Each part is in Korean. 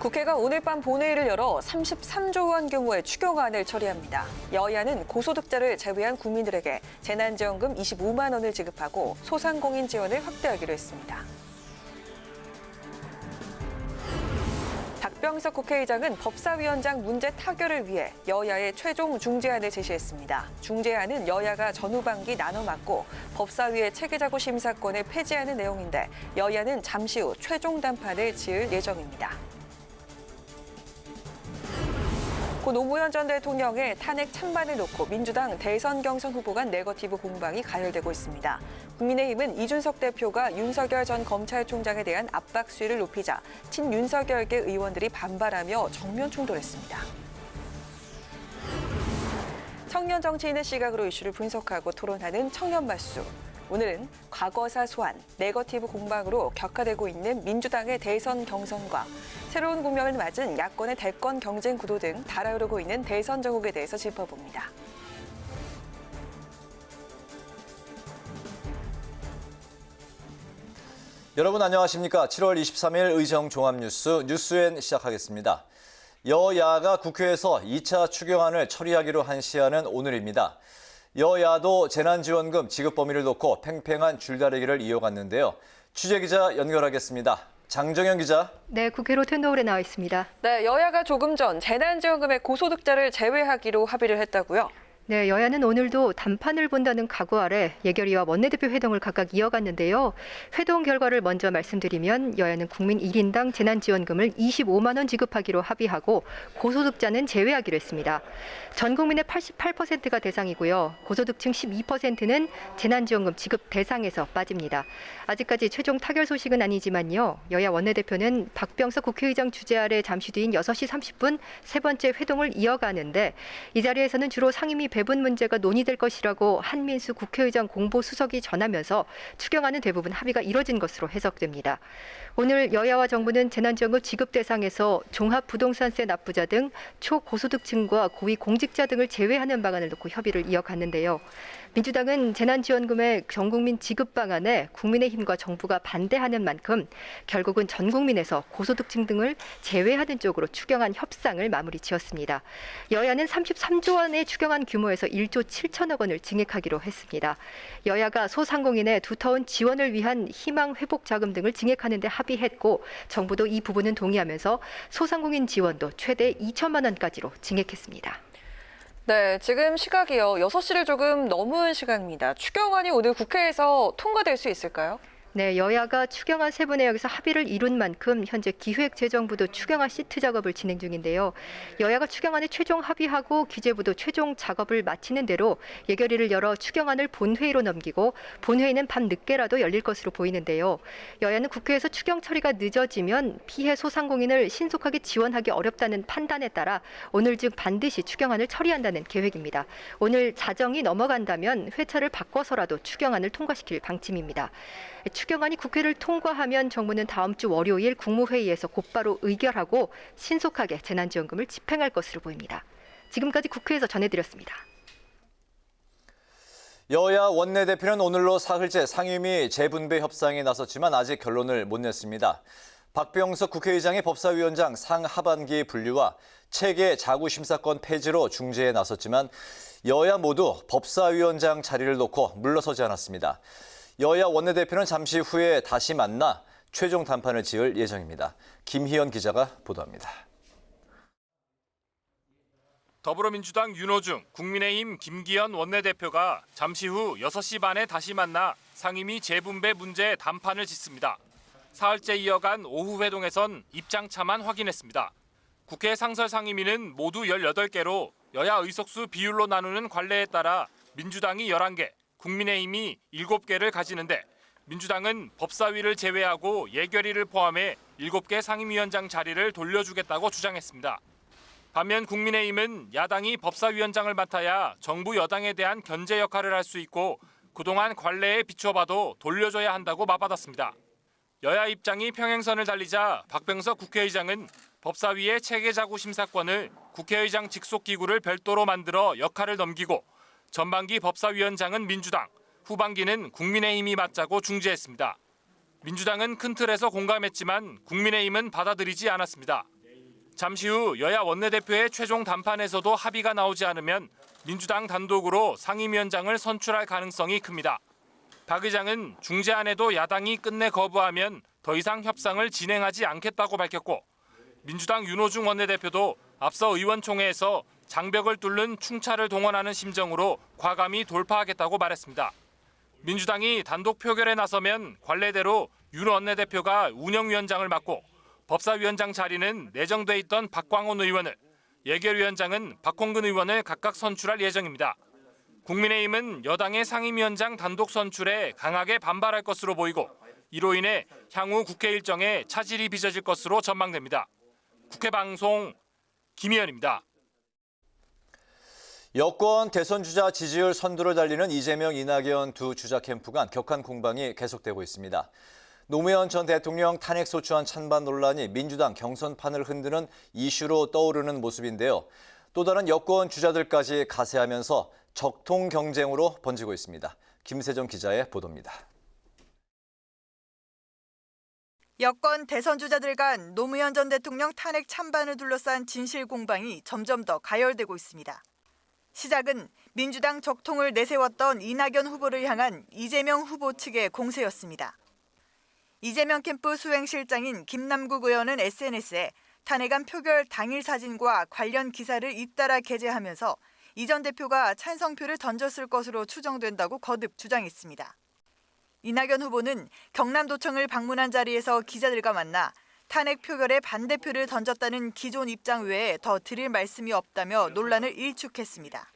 국회가 오늘 밤 본회의를 열어 33조 원 규모의 추경안을 처리합니다. 여야는 고소득자를 제외한 국민들에게 재난지원금 25만 원을 지급하고 소상공인 지원을 확대하기로 했습니다. 박병석 국회의장은 법사위원장 문제 타결을 위해 여야의 최종 중재안을 제시했습니다. 중재안은 여야가 전후반기 나눠 맡고 법사위의 체계자구 심사권을 폐지하는 내용인데 여야는 잠시 후 최종 단판을 지을 예정입니다. 고 노무현 전 대통령의 탄핵 찬반을 놓고 민주당 대선 경선 후보 간 네거티브 공방이 가열되고 있습니다. 국민의힘은 이준석 대표가 윤석열 전 검찰총장에 대한 압박 수위를 높이자 친윤석열계 의원들이 반발하며 정면 충돌했습니다. 청년 정치인의 시각으로 이슈를 분석하고 토론하는 청년 맞수. 오늘은 과거사 소환, 네거티브 공방으로 격화되고 있는 민주당의 대선 경선과 새로운 국면을 맞은 야권의 대권 경쟁 구도 등 달아오르고 있는 대선 정국에 대해서 짚어봅니다. 여러분 안녕하십니까? 7월 23일 의정 종합뉴스 뉴스엔 시작하겠습니다. 여야가 국회에서 2차 추경안을 처리하기로 한 시한은 오늘입니다. 여야도 재난지원금 지급 범위를 놓고 팽팽한 줄다리기를 이어갔는데요. 취재기자 연결하겠습니다. 장정현 기자. 네, 국회 로텐더홀에 나와 있습니다. 네, 여야가 조금 전 재난지원금의 고소득자를 제외하기로 합의를 했다고요? 네, 여야는 오늘도 단판을 본다는 각오 아래 예결위와 원내대표 회동을 각각 이어갔는데요. 회동 결과를 먼저 말씀드리면 여야는 국민 1인당 재난지원금을 25만 원 지급하기로 합의하고 고소득자는 제외하기로 했습니다. 전 국민의 88%가 대상이고요. 고소득층 12%는 재난지원금 지급 대상에서 빠집니다. 아직까지 최종 타결 소식은 아니지만요. 여야 원내대표는 박병석 국회의장 주재 아래 잠시 뒤인 6시 30분 세 번째 회동을 이어가는데 이 자리에서는 주로 상임위 배분 문제가 논의될 것이라고 한민수 국회의장 공보수석이 전하면서 추경안은 대부분 합의가 이뤄진 것으로 해석됩니다. 오늘 여야와 정부는 재난지원금 지급 대상에서 종합부동산세 납부자 등 초고소득층과 고위공직자 등을 제외하는 방안을 놓고 협의를 이어갔는데요. 민주당은 재난지원금의 전국민 지급 방안에 국민의힘과 정부가 반대하는 만큼 결국은 전 국민에서 고소득층 등을 제외하는 쪽으로 추경안 협상을 마무리 지었습니다. 여야는 33조 원의 추경안 규모에서 1조 7천억 원을 증액하기로 했습니다. 여야가 소상공인의 두터운 지원을 위한 희망 회복 자금 등을 증액하는 데 합의했고 정부도 이 부분은 동의하면서 소상공인 지원도 최대 2천만 원까지로 증액했습니다. 네, 지금 시각이요. 6시를 조금 넘은 시각입니다. 추경안이 오늘 국회에서 통과될 수 있을까요? 네, 여야가 추경안 세부 내역에서 합의를 이룬 만큼 현재 기획재정부도 추경안 시트 작업을 진행 중인데요. 여야가 추경안에 최종 합의하고 기재부도 최종 작업을 마치는 대로 예결위를 열어 추경안을 본회의로 넘기고 본회의는 밤 늦게라도 열릴 것으로 보이는데요. 여야는 국회에서 추경 처리가 늦어지면 피해 소상공인을 신속하게 지원하기 어렵다는 판단에 따라 오늘 중 반드시 추경안을 처리한다는 계획입니다. 오늘 자정이 넘어간다면 회차를 바꿔서라도 추경안을 통과시킬 방침입니다. 추경안이 국회를 통과하면 정부는 다음 주 월요일 국무회의에서 곧바로 의결하고 신속하게 재난지원금을 집행할 것으로 보입니다. 지금까지 국회에서 전해드렸습니다. 여야 원내대표는 오늘로 사흘째 상임위 재분배 협상에 나섰지만 아직 결론을 못 냈습니다. 박병석 국회의장의 법사위원장 상하반기 분리와 체계 자구심사권 폐지로 중재에 나섰지만 여야 모두 법사위원장 자리를 놓고 물러서지 않았습니다. 여야 원내대표는 잠시 후에 다시 만나 최종 단판을 지을 예정입니다. 김희연 기자가 보도합니다. 더불어민주당 윤호중, 국민의힘 김기현 원내대표가 잠시 후 6시 반에 다시 만나 상임위 재분배 문제 단판을 짓습니다. 사흘째 이어간 오후 회동에선 입장차만 확인했습니다. 국회 상설상임위는 모두 18개로 여야 의석수 비율로 나누는 관례에 따라 민주당이 11개, 국민의힘이 7개를 가지는데 민주당은 법사위를 제외하고 예결위를 포함해 7개 상임위원장 자리를 돌려주겠다고 주장했습니다. 반면 국민의힘은 야당이 법사위원장을 맡아야 정부 여당에 대한 견제 역할을 할 수 있고 그동안 관례에 비춰봐도 돌려줘야 한다고 맞받았습니다. 여야 입장이 평행선을 달리자 박병석 국회의장은 법사위의 체계자구 심사권을 국회의장 직속 기구를 별도로 만들어 역할을 넘기고 전반기 법사위원장은 민주당, 후반기는 국민의힘이 맡자고 중재했습니다. 민주당은 큰 틀에서 공감했지만 국민의힘은 받아들이지 않았습니다. 잠시 후 여야 원내대표의 최종 담판에서도 합의가 나오지 않으면 민주당 단독으로 상임위원장을 선출할 가능성이 큽니다. 박 의장은 중재안에도 야당이 끝내 거부하면 더 이상 협상을 진행하지 않겠다고 밝혔고, 민주당 윤호중 원내대표도 앞서 의원총회에서 장벽을 뚫는 충차를 동원하는 심정으로 과감히 돌파하겠다고 말했습니다. 민주당이 단독 표결에 나서면 관례대로 윤 원내대표가 운영위원장을 맡고 법사위원장 자리는 내정돼 있던 박광온 의원을, 예결위원장은 박홍근 의원을 각각 선출할 예정입니다. 국민의힘은 여당의 상임위원장 단독 선출에 강하게 반발할 것으로 보이고, 이로 인해 향후 국회 일정에 차질이 빚어질 것으로 전망됩니다. 국회 방송 김희연입니다. 여권 대선 주자 지지율 선두를 달리는 이재명, 이낙연 두 주자 캠프 간 격한 공방이 계속되고 있습니다. 노무현 전 대통령 탄핵소추안 찬반 논란이 민주당 경선판을 흔드는 이슈로 떠오르는 모습인데요. 또 다른 여권 주자들까지 가세하면서 적통 경쟁으로 번지고 있습니다. 김세정 기자의 보도입니다. 여권 대선 주자들 간 노무현 전 대통령 탄핵 찬반을 둘러싼 진실 공방이 점점 더 가열되고 있습니다. 시작은 민주당 적통을 내세웠던 이낙연 후보를 향한 이재명 후보 측의 공세였습니다. 이재명 캠프 수행실장인 김남국 의원은 SNS에 탄핵안 표결 당일 사진과 관련 기사를 잇따라 게재하면서 이 전 대표가 찬성표를 던졌을 것으로 추정된다고 거듭 주장했습니다. 이낙연 후보는 경남도청을 방문한 자리에서 기자들과 만나 탄핵 표결에 반대표를 던졌다는 기존 입장 외에 더 드릴 말씀이 없다며 논란을 일축했습니다.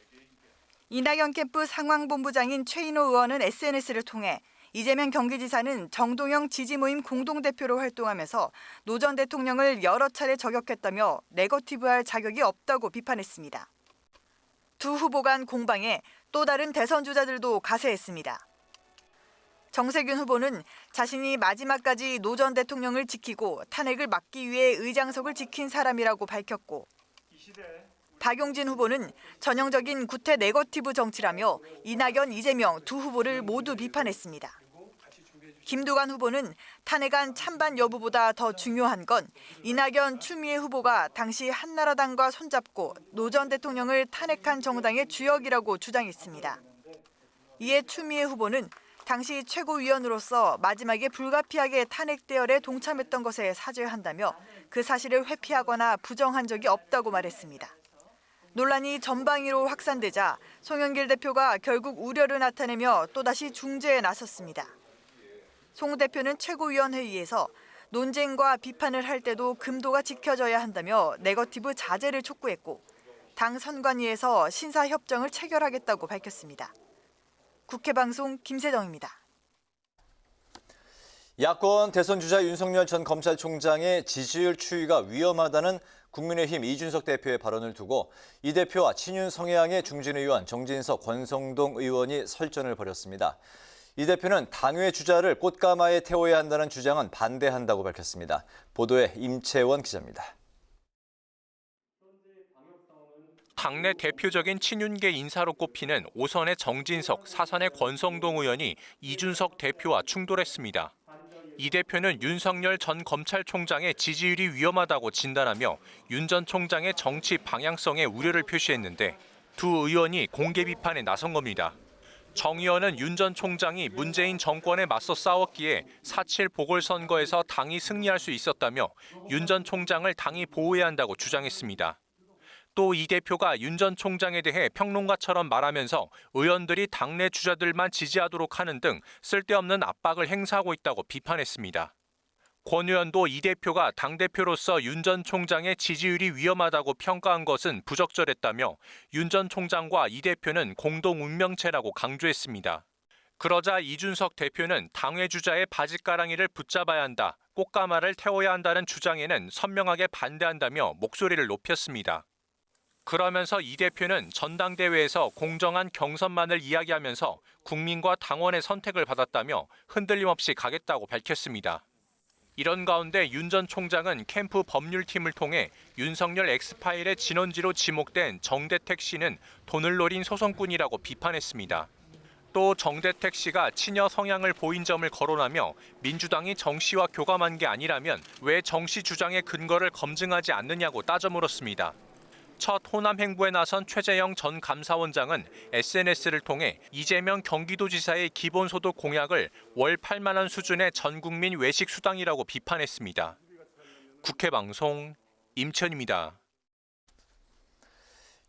이낙연 캠프 상황본부장인 최인호 의원은 SNS를 통해 이재명 경기지사는 정동영 지지모임 공동대표로 활동하면서 노 전 대통령을 여러 차례 저격했다며 네거티브할 자격이 없다고 비판했습니다. 두 후보 간 공방에 또 다른 대선 주자들도 가세했습니다. 정세균 후보는 자신이 마지막까지 노 전 대통령을 지키고 탄핵을 막기 위해 의장석을 지킨 사람이라고 밝혔고, 박용진 후보는 전형적인 구태 네거티브 정치라며 이낙연, 이재명 두 후보를 모두 비판했습니다. 김두관 후보는 탄핵안 찬반 여부보다 더 중요한 건 이낙연, 추미애 후보가 당시 한나라당과 손잡고 노 전 대통령을 탄핵한 정당의 주역이라고 주장했습니다. 이에 추미애 후보는 당시 최고위원으로서 마지막에 불가피하게 탄핵 대열에 동참했던 것에 사죄한다며 그 사실을 회피하거나 부정한 적이 없다고 말했습니다. 논란이 전방위로 확산되자 송영길 대표가 결국 우려를 나타내며 또다시 중재에 나섰습니다. 송 대표는 최고위원회의에서 논쟁과 비판을 할 때도 금도가 지켜져야 한다며 네거티브 자제를 촉구했고, 당 선관위에서 신사협정을 체결하겠다고 밝혔습니다. 국회 방송 김세정입니다. 야권 대선 주자 윤석열 전 검찰총장의 지지율 추이가 위험하다는 국민의힘 이준석 대표의 발언을 두고 이 대표와 친윤 성향의 중진 의원 정진석, 권성동 의원이 설전을 벌였습니다. 이 대표는 당외 주자를 꽃가마에 태워야 한다는 주장은 반대한다고 밝혔습니다. 보도에 임채원 기자입니다. 당내 대표적인 친윤계 인사로 꼽히는 5선의 정진석, 4선의 권성동 의원이 이준석 대표와 충돌했습니다. 이 대표는 윤석열 전 검찰총장의 지지율이 위험하다고 진단하며 윤 전 총장의 정치 방향성에 우려를 표시했는데 두 의원이 공개 비판에 나선 겁니다. 정 의원은 윤 전 총장이 문재인 정권에 맞서 싸웠기에 4.7 보궐선거에서 당이 승리할 수 있었다며 윤 전 총장을 당이 보호해야 한다고 주장했습니다. 또 이 대표가 윤 전 총장에 대해 평론가처럼 말하면서 의원들이 당내 주자들만 지지하도록 하는 등 쓸데없는 압박을 행사하고 있다고 비판했습니다. 권 의원도 이 대표가 당대표로서 윤 전 총장의 지지율이 위험하다고 평가한 것은 부적절했다며 윤 전 총장과 이 대표는 공동 운명체라고 강조했습니다. 그러자 이준석 대표는 당외 주자의 바짓가랑이를 붙잡아야 한다, 꽃가마를 태워야 한다는 주장에는 선명하게 반대한다며 목소리를 높였습니다. 그러면서 이 대표는 전당대회에서 공정한 경선만을 이야기하면서 국민과 당원의 선택을 받았다며 흔들림 없이 가겠다고 밝혔습니다. 이런 가운데 윤 전 총장은 캠프 법률팀을 통해 윤석열 엑스파일의 진원지로 지목된 정대택 씨는 돈을 노린 소송꾼이라고 비판했습니다. 또 정대택 씨가 친여 성향을 보인 점을 거론하며 민주당이 정 씨와 교감한 게 아니라면 왜 정 씨 주장의 근거를 검증하지 않느냐고 따져 물었습니다. 첫 호남 행보에 나선 최재형 전 감사원장은 SNS를 통해 이재명 경기도지사의 기본소득 공약을 월 8만 원 수준의 전 국민 외식 수당이라고 비판했습니다. 국회방송 임천입니다.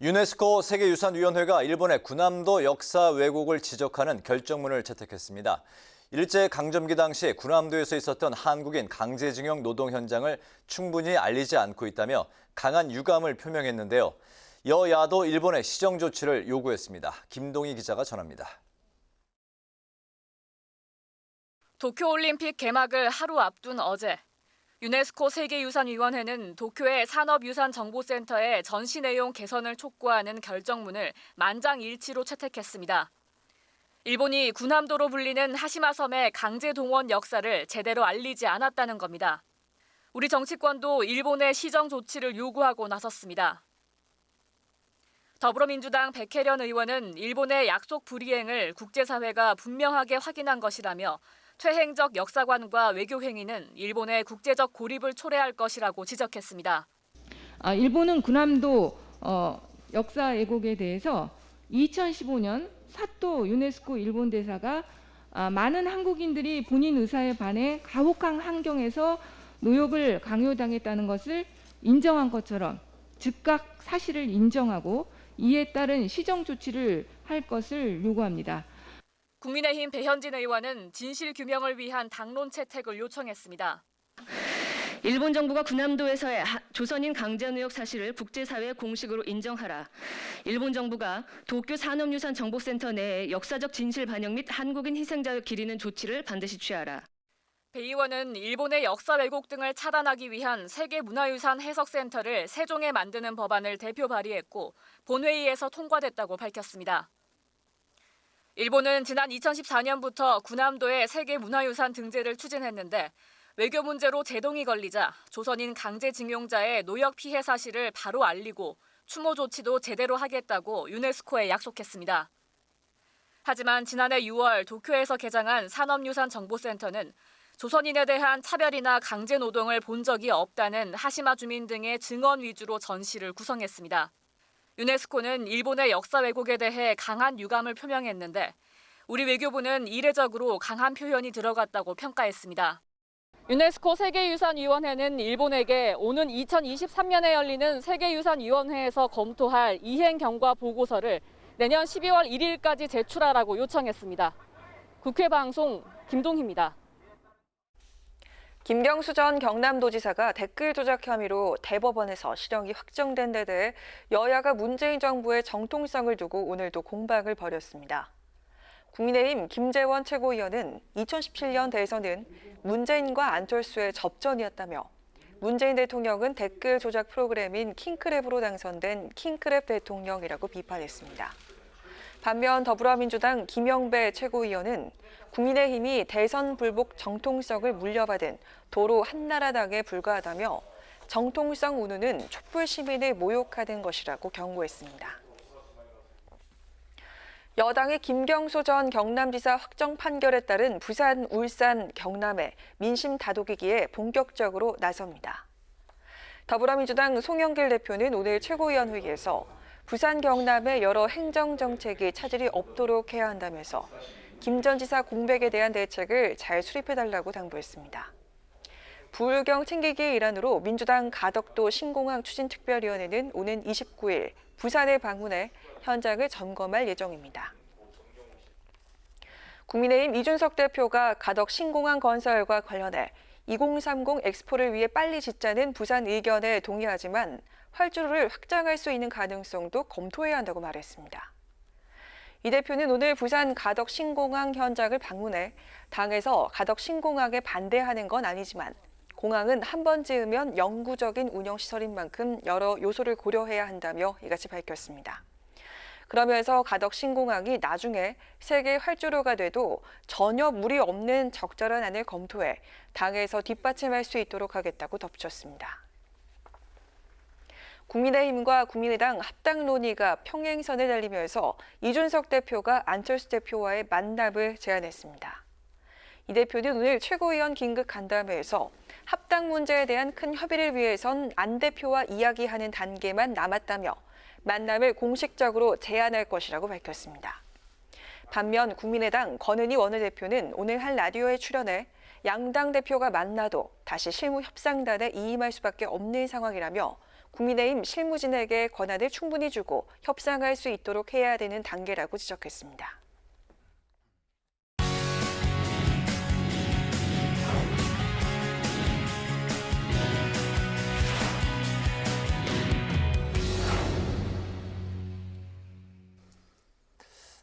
유네스코 세계유산위원회가 일본의 군함도 역사 왜곡을 지적하는 결정문을 채택했습니다. 일제강점기 당시 군함도에서 있었던 한국인 강제징용 노동 현장을 충분히 알리지 않고 있다며 강한 유감을 표명했는데요. 여야도 일본의 시정 조치를 요구했습니다. 김동희 기자가 전합니다. 도쿄올림픽 개막을 하루 앞둔 어제 유네스코 세계유산위원회는 도쿄의 산업유산정보센터의 전시 내용 개선을 촉구하는 결정문을 만장일치로 채택했습니다. 일본이 군함도로 불리는 하시마섬의 강제 동원 역사를 제대로 알리지 않았다는 겁니다. 우리 정치권도 일본의 시정 조치를 요구하고 나섰습니다. 더불어민주당 백혜련 의원은 일본의 약속 불이행을 국제사회가 분명하게 확인한 것이라며 퇴행적 역사관과 외교 행위는 일본의 국제적 고립을 초래할 것이라고 지적했습니다. 일본은 군함도 역사 왜곡에 대해서 2015년 사토 유네스코 일본 대사가 많은 한국인들이 본인 의사에 반해 가혹한 환경에서 노역을 강요당했다는 것을 인정한 것처럼 즉각 사실을 인정하고 이에 따른 시정 조치를 할 것을 요구합니다. 국민의힘 배현진 의원은 진실 규명을 위한 당론 채택을 요청했습니다. 일본 정부가 군함도에서의 조선인 강제노역 사실을 국제사회에 공식으로 인정하라. 일본 정부가 도쿄 산업유산정보센터 내에 역사적 진실 반영 및 한국인 희생자를 기리는 조치를 반드시 취하라. 배 의원은 일본의 역사 왜곡 등을 차단하기 위한 세계문화유산 해석센터를 세종에 만드는 법안을 대표 발의했고 본회의에서 통과됐다고 밝혔습니다. 일본은 지난 2014년부터 군함도의 세계문화유산 등재를 추진했는데 외교 문제로 제동이 걸리자 조선인 강제징용자의 노역 피해 사실을 바로 알리고 추모 조치도 제대로 하겠다고 유네스코에 약속했습니다. 하지만 지난해 6월 도쿄에서 개장한 산업유산정보센터는 조선인에 대한 차별이나 강제노동을 본 적이 없다는 하시마 주민 등의 증언 위주로 전시를 구성했습니다. 유네스코는 일본의 역사 왜곡에 대해 강한 유감을 표명했는데 우리 외교부는 이례적으로 강한 표현이 들어갔다고 평가했습니다. 유네스코 세계유산위원회는 일본에게 오는 2023년에 열리는 세계유산위원회에서 검토할 이행 경과 보고서를 내년 12월 1일까지 제출하라고 요청했습니다. 국회 방송 김동희입니다. 김경수 전 경남도지사가 댓글 조작 혐의로 대법원에서 실형이 확정된 데 대해 여야가 문재인 정부의 정통성을 두고 오늘도 공방을 벌였습니다. 국민의힘 김재원 최고위원은 2017년 대선은 문재인과 안철수의 접전이었다며 문재인 대통령은 댓글 조작 프로그램인 킹크랩으로 당선된 킹크랩 대통령이라고 비판했습니다. 반면 더불어민주당 김영배 최고위원은 국민의힘이 대선 불복 정통성을 물려받은 도로 한나라당에 불과하다며 정통성 운운은 촛불 시민을 모욕하는 것이라고 경고했습니다. 여당의 김경수 전 경남지사 확정 판결에 따른 부산, 울산, 경남의 민심 다독이기에 본격적으로 나섭니다. 더불어민주당 송영길 대표는 오늘 최고위원 회의에서 부산, 경남의 여러 행정정책이 차질이 없도록 해야 한다면서 김 전 지사 공백에 대한 대책을 잘 수립해달라고 당부했습니다. 부울경 챙기기의 일환으로 민주당 가덕도 신공항 추진특별위원회는 오는 29일 부산에 방문해 현장을 점검할 예정입니다. 국민의힘 이준석 대표가 가덕 신공항 건설과 관련해 2030 엑스포를 위해 빨리 짓자는 부산 의견에 동의하지만 활주로를 확장할 수 있는 가능성도 검토해야 한다고 말했습니다. 이 대표는 오늘 부산 가덕 신공항 현장을 방문해 당에서 가덕 신공항에 반대하는 건 아니지만 공항은 한 번 지으면 영구적인 운영시설인 만큼 여러 요소를 고려해야 한다며 이같이 밝혔습니다. 그러면서 가덕 신공항이 나중에 세계 활주로가 돼도 전혀 무리 없는 적절한 안을 검토해 당에서 뒷받침할 수 있도록 하겠다고 덧붙였습니다. 국민의힘과 국민의당 합당 논의가 평행선을 달리면서 이준석 대표가 안철수 대표와의 만남을 제안했습니다. 이 대표는 오늘 최고위원 긴급 간담회에서 합당 문제에 대한 큰 협의를 위해선 안 대표와 이야기하는 단계만 남았다며 만남을 공식적으로 제안할 것이라고 밝혔습니다. 반면 국민의당 권은희 원내대표는 오늘 한 라디오에 출연해 양당 대표가 만나도 다시 실무 협상단에 이임할 수밖에 없는 상황이라며 국민의힘 실무진에게 권한을 충분히 주고 협상할 수 있도록 해야 되는 단계라고 지적했습니다.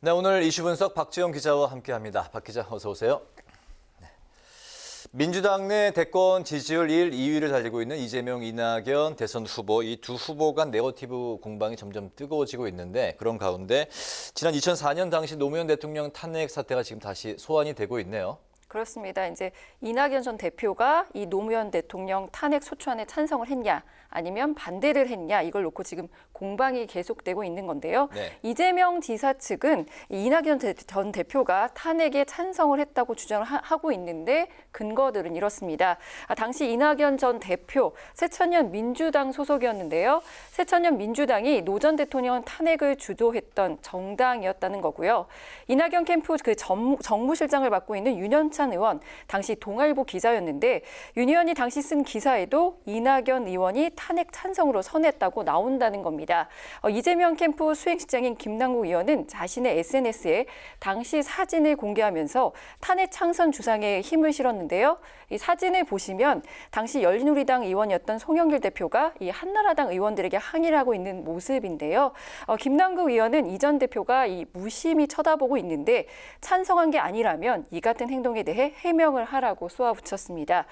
네, 오늘 이슈 분석 박지영 기자와 함께합니다. 박 기자, 어서 오세요. 네. 민주당 내 대권 지지율 1, 2위를 달리고 있는 이재명, 이낙연 대선 후보, 이 두 후보 간 네거티브 공방이 점점 뜨거워지고 있는데 그런 가운데 지난 2004년 당시 노무현 대통령 탄핵 사태가 지금 다시 소환이 되고 있네요. 그렇습니다. 이제 이낙연 전 대표가 이 노무현 대통령 탄핵 소추안에 찬성을 했냐 아니면 반대를 했냐 이걸 놓고 지금 공방이 계속되고 있는 건데요. 네. 이재명 지사 측은 이낙연 전 대표가 탄핵에 찬성을 했다고 주장을 하고 있는데 근거들은 이렇습니다. 당시 이낙연 전 대표 새천년 민주당 소속이었는데요. 새천년 민주당이 노 전 대통령 탄핵을 주도했던 정당이었다는 거고요. 이낙연 캠프 그 정무실장을 맡고 있는 윤현찬 의원 당시 동아일보 기자였는데 윤 의원이 당시 쓴 기사에도 이낙연 의원이 탄핵 찬성으로 선했다고 나온다는 겁니다. 이재명 캠프 수행실장인 김남국 의원은 자신의 SNS에 당시 사진을 공개하면서 탄핵 창선 주장에 힘을 실었는데요. 이 사진을 보시면 당시 열린우리당 의원이었던 송영길 대표가 이 한나라당 의원들에게 항의를 하고 있는 모습인데요. 김남국 의원은 이 전 대표가 이 무심히 쳐다보고 있는데 찬성한 게 아니라면 이 같은 행동에 대해 해명을 하라고 쏘아붙였습니다.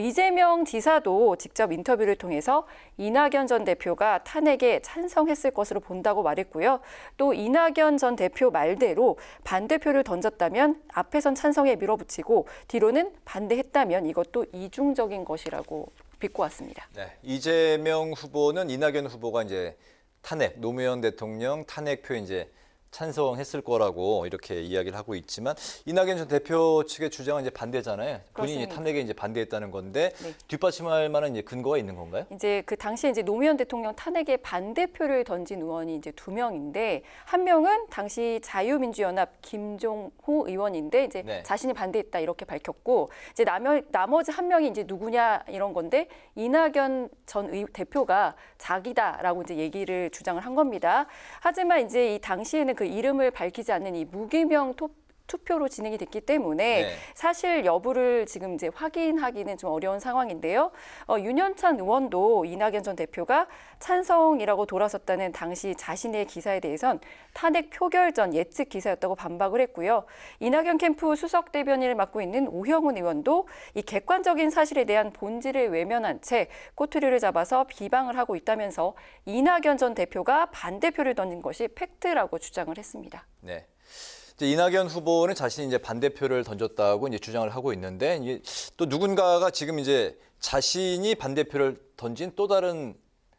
이재명 지사도 직접 인터뷰를 통해서 이낙연 전 대표가 탄핵에 찬성했을 것으로 본다고 말했고요. 또 이낙연 전 대표 말대로 반대표를 던졌다면 앞에선 찬성에 밀어붙이고 뒤로는 반대했다면 이것도 이중적인 것이라고 비꼬았습니다. 네, 이재명 후보는 이낙연 후보가 이제 탄핵, 노무현 대통령 탄핵표 이제 찬성했을 거라고 이렇게 이야기를 하고 있지만 이낙연 전 대표 측의 주장은 이제 반대잖아요. 본인이 그렇습니다. 탄핵에 이제 반대했다는 건데 네. 뒷받침할 만한 이제 근거가 있는 건가요? 이제 그 당시에 이제 노무현 대통령 탄핵에 반대표를 던진 의원이 이제 2명인데 한 명은 당시 자유민주연합 김종호 의원인데 이제 네. 자신이 반대했다 이렇게 밝혔고 이제 나머지 한 명이 이제 누구냐 이런 건데 이낙연 전 대표가 자기다라고 이제 얘기를 주장을 한 겁니다. 하지만 이제 이 당시에는 그 이름을 밝히지 않는 이 무기명 투표로 진행이 됐기 때문에 네. 사실 여부를 지금 이제 확인하기는 좀 어려운 상황인데요. 윤현찬 의원도 이낙연 전 대표가 찬성이라고 돌아섰다는 당시 자신의 기사에 대해선 탄핵 표결 전 예측 기사였다고 반박을 했고요. 이낙연 캠프 수석 대변인을 맡고 있는 오형훈 의원도 이 객관적인 사실에 대한 본질을 외면한 채 꼬투리를 잡아서 비방을 하고 있다면서 이낙연 전 대표가 반대표를 던진 것이 팩트라고 주장을 했습니다. 네. 이낙연 후보는 자신이 이제 반대표를 던졌다고 이제 주장을 하고 있는데 이제 또 누군가가 지금 이제 자신이 반대표를 던진 또 다른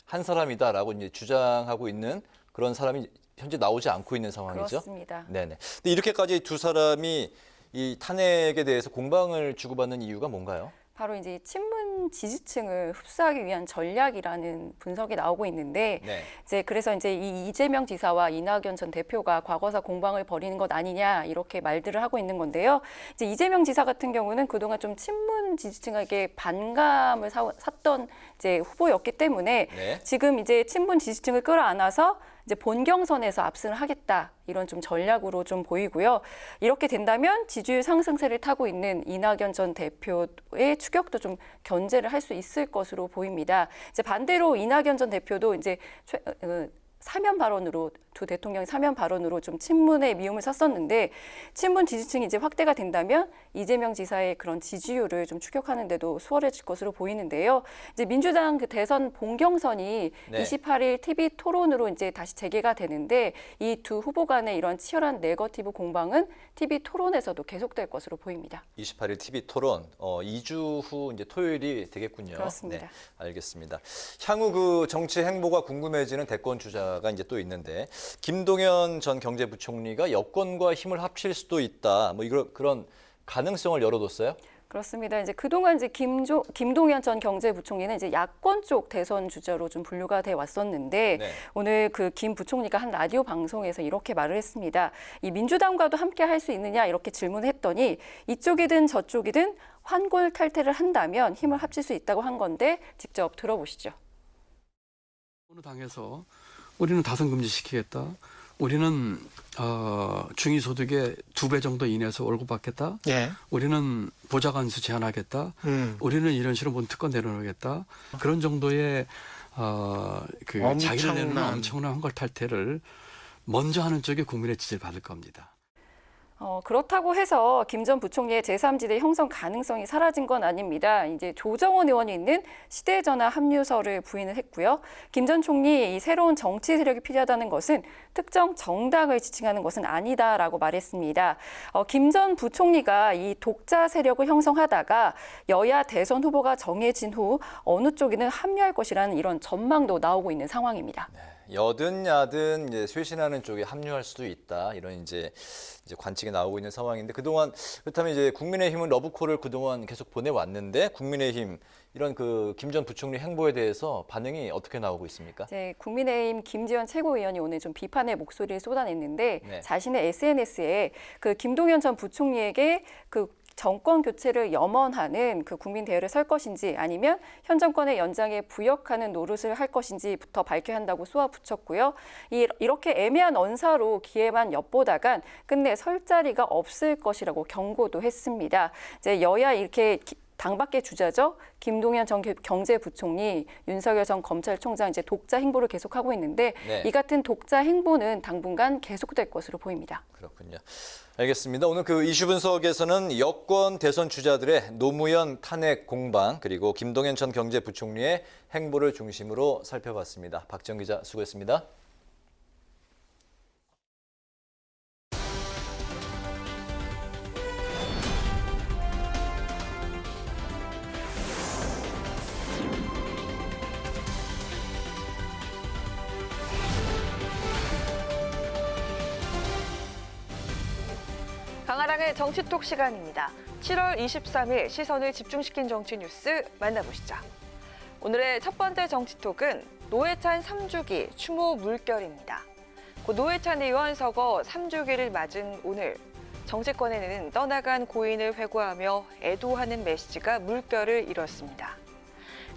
한 사람이다라고 이제 주장하고 있는 그런 사람이 현재 나오지 않고 있는 상황이죠. 그렇습니다. 네네. 근데 이렇게까지 두 사람이 이 탄핵에 대해서 공방을 주고받는 이유가 뭔가요? 바로 이제 친문 지지층을 흡수하기 위한 전략이라는 분석이 나오고 있는데 네. 이제 그래서 이제 이 이재명 지사와 이낙연 전 대표가 과거사 공방을 벌이는 것 아니냐 이렇게 말들을 하고 있는 건데요. 이제 이재명 지사 같은 경우는 그동안 좀 친문 지지층에게 반감을 샀던 이제 후보였기 때문에 네. 지금 이제 친문 지지층을 끌어안아서 이제 본경선에서 압승을 하겠다 이런 좀 전략으로 좀 보이고요. 이렇게 된다면 지지율 상승세를 타고 있는 이낙연 전 대표의 추격도 좀 견제를 할 수 있을 것으로 보입니다. 이제 반대로 이낙연 전 대표도 이제 사면 발언으로 두 대통령 사면 발언으로 좀 친문의 미움을 샀었는데 친문 지지층이 이제 확대가 된다면 이재명 지사의 그런 지지율을 좀 추격하는 데도 수월해질 것으로 보이는데요. 이제 민주당 그 대선 본경선이 네. 28일 TV 토론으로 이제 다시 재개가 되는데 이 두 후보 간의 이런 치열한 네거티브 공방은 TV 토론에서도 계속될 것으로 보입니다. 28일 TV 토론 2주 후 이제 토요일이 되겠군요. 그렇습니다. 네, 알겠습니다. 향후 그 정치 행보가 궁금해지는 대권 주자가 이제 또 있는데 김동연 전 경제부총리가 여권과 힘을 합칠 수도 있다. 뭐 그런 가능성을 열어뒀어요? 그렇습니다. 이제 그동안 이제 김동연 전 경제부총리는 이제 야권 쪽 대선 주자로 좀 분류가 돼 왔었는데 네. 오늘 그 김 부총리가 한 라디오 방송에서 이렇게 말을 했습니다. 이 민주당과도 함께 할 수 있느냐 이렇게 질문했더니 이쪽이든 저쪽이든 환골탈태를 한다면 힘을 합칠 수 있다고 한 건데 직접 들어보시죠. 어느 당에서 우리는 다선 금지시키겠다. 우리는 중위소득의 2배 정도 이내에서 월급 받겠다. 예. 우리는 보좌관수 제한하겠다. 우리는 이런 식으로 뭔 특권 내려놓겠다. 그런 정도의 자기를 내는 엄청난 환골탈태를 먼저 하는 쪽이 국민의 지지를 받을 겁니다. 그렇다고 해서 김 전 부총리의 제3지대 형성 가능성이 사라진 건 아닙니다. 이제 조정원 의원이 있는 시대전화 합류설을 부인을 했고요. 김 전 총리 이 새로운 정치 세력이 필요하다는 것은 특정 정당을 지칭하는 것은 아니다라고 말했습니다. 김 전 부총리가 이 독자 세력을 형성하다가 여야 대선 후보가 정해진 후 어느 쪽이든 합류할 것이라는 이런 전망도 나오고 있는 상황입니다. 여든 야든 이제 쇄신하는 쪽에 합류할 수도 있다. 이런 이제 관측이 나오고 있는 상황인데 그동안 그렇다면 이제 국민의힘은 러브콜을 그동안 계속 보내왔는데 국민의힘 이런 그 김 전 부총리 행보에 대해서 반응이 어떻게 나오고 있습니까? 네, 국민의힘 김지현 최고위원이 오늘 좀 비판의 목소리를 쏟아냈는데 네. 자신의 SNS에 그 김동연 전 부총리에게 그 정권 교체를 염원하는 그 국민 대회를 설 것인지 아니면 현 정권의 연장에 부역하는 노릇을 할 것인지부터 밝혀야 한다고 쏘아붙였고요. 이렇게 애매한 언사로 기회만 엿보다간 끝내 설 자리가 없을 것이라고 경고도 했습니다. 이제 여야 이렇게 당밖의 주자죠. 김동연 전 경제부총리, 윤석열 전 검찰총장 이제 독자 행보를 계속하고 있는데 네. 이 같은 독자 행보는 당분간 계속될 것으로 보입니다. 그렇군요. 알겠습니다. 오늘 그 이슈 분석에서는 여권 대선 주자들의 노무현 탄핵 공방 그리고 김동연 전 경제부총리의 행보를 중심으로 살펴봤습니다. 박정 기자 수고했습니다. 강하랑의 정치톡 시간입니다. 7월 23일 시선을 집중시킨 정치 뉴스 만나보시죠. 오늘의 첫 번째 정치톡은 노회찬 3주기 추모 물결입니다. 고 노회찬 의원 서거 3주기를 맞은 오늘 정치권에는 떠나간 고인을 회고하며 애도하는 메시지가 물결을 이뤘습니다.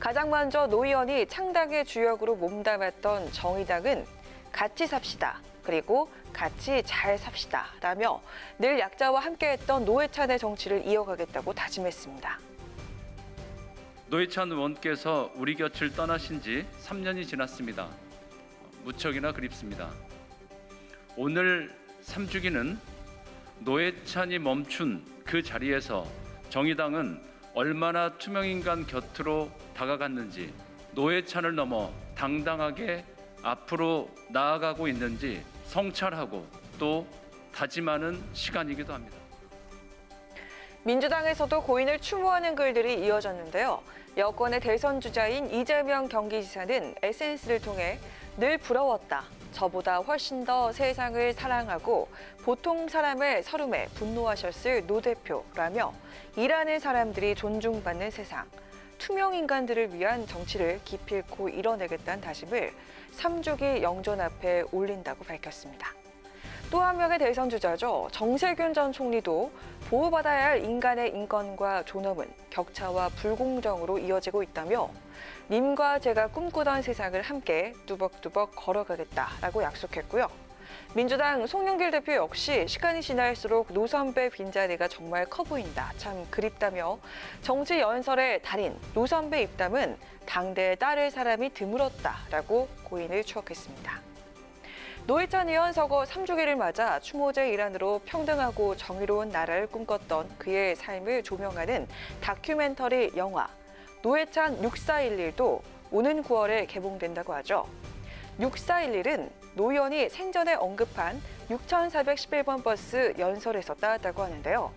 가장 먼저 노 의원이 창당의 주역으로 몸담았던 정의당은 같이 삽시다. 그리고 같이 잘 삽시다 라며 늘 약자와 함께했던 노회찬의 정치를 이어가겠다고 다짐했습니다. 노회찬 의원께서 우리 곁을 떠나신 지 3년이 지났습니다. 무척이나 그립습니다. 오늘 3주기는 노회찬이 멈춘 그 자리에서 정의당은 얼마나 투명인간 곁으로 다가갔는지 노회찬을 넘어 당당하게 앞으로 나아가고 있는지 성찰하고 또 다짐하는 시간이기도 합니다. 민주당에서도 고인을 추모하는 글들이 이어졌는데요. 여권의 대선 주자인 이재명 경기지사는 SNS를 통해 늘 부러웠다. 저보다 훨씬 더 세상을 사랑하고 보통 사람의 서름에 분노하셨을 노 대표라며 일하는 사람들이 존중받는 세상, 투명 인간들을 위한 정치를 기필코 이뤄내겠다는 다짐을 3주기 영전 앞에 올린다고 밝혔습니다. 또 한 명의 대선 주자죠. 정세균 전 총리도 보호받아야 할 인간의 인권과 존엄은 격차와 불공정으로 이어지고 있다며 님과 제가 꿈꾸던 세상을 함께 뚜벅뚜벅 걸어가겠다라고 약속했고요. 민주당 송영길 대표 역시 시간이 지날수록 노 선배 빈자리가 정말 커 보인다. 참 그립다며 정치 연설의 달인 노 선배 입담은 당대에 따를 사람이 드물었다라고 고인을 추억했습니다. 노회찬 의원 서거 3주기를 맞아 추모제 일환으로 평등하고 정의로운 나라를 꿈꿨던 그의 삶을 조명하는 다큐멘터리 영화 노회찬 6411도 오는 9월에 개봉된다고 하죠. 6411은 노 의원이 생전에 언급한 6411번 버스 연설에서 따왔다고 하는데요.